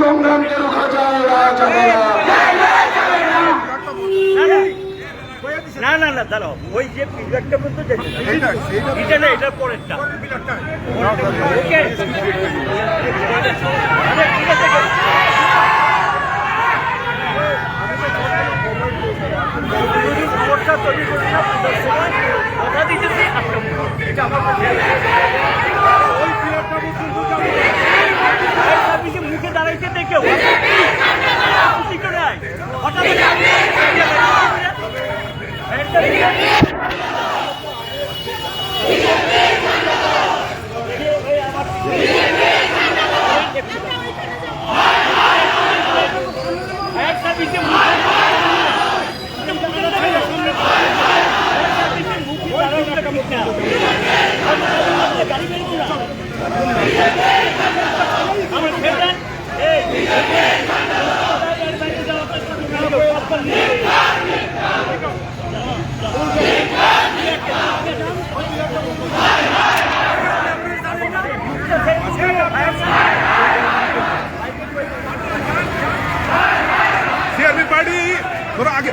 সংগ্রামকে রোখা যায় না। না না না দাঁড়াও, ওই যে পিলারটা পর্যন্ত এটা না, এটার পরেরটা ওকে ঠিক আছে। সমস্যা তৈরি করে না, কথা দিতেছি এটা আমার ওই পিলারটা মুখে দাঁড়াইতে দেখেও হঠাৎ সিআরপি পার্টি তোরা আগে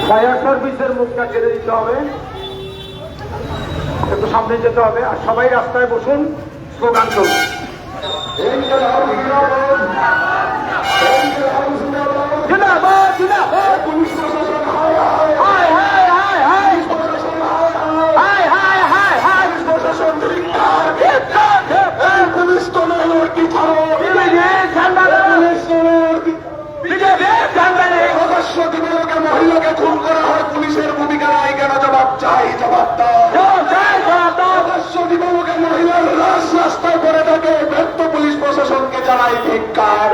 ফায়ার সার্ভিসের মুখটা কেড়ে দিতে হবে, একটু সামনে যেতে হবে, আর সবাই রাস্তায় বসুন, স্লোগান চলবে। মহিলাকে খুন করা হয়, পুলিশের ভূমিকা নাই কেন? জবাব চাই, জবাব দাও। মহিলার লাশ রাস্তায় পড়ে থাকে, ব্যর্থ পুলিশ প্রশাসনকে জানাই ধিক্কার।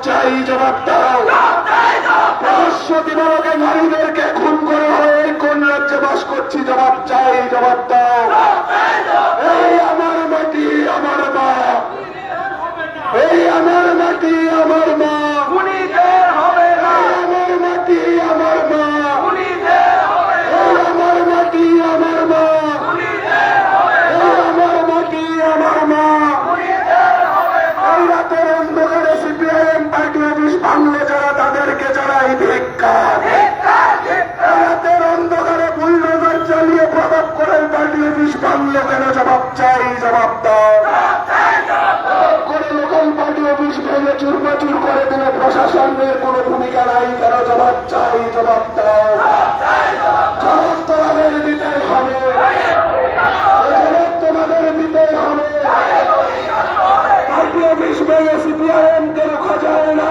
চাই, জবাব দাও। বৃহস্পতিবারকে নারীদেরকে খুন করা হয়ে কোন রাজ্যে বাস করছি, জবাব চাই, জবাব দাও। এই আমার মাটি আমার মা, এই আমার মাটি আমার মা, এই আমার মাটি আমার মা, এই আমার মাটি আমার মা, এই আমার মাটি আমার মা। এই রাতের অন্ধকারে সিপিআইএম পার্টি অফিস ভাঙলে যারা, তাদেরকে জানাই ধিক্কার। রাতের অন্ধকারে বুলডোজার চালিয়ে প্রভাব করে পার্টি অফিস ভাঙলো কেন, জবাব চাই, জবাব দাও। করে লোকাল পার্টি অফিস ভেঙে চুরমাচুর করে দিলে প্রশাসনের কোনো ভূমিকা নাই কেন, জবাব চাই, জবাব দাও। জবাব তোমাদের দিতেই হবে, জবাব তোমাদের দিতেই হবে। পার্টি অফিস ভেঙে সিপিআইএম কে রোখা যায় না,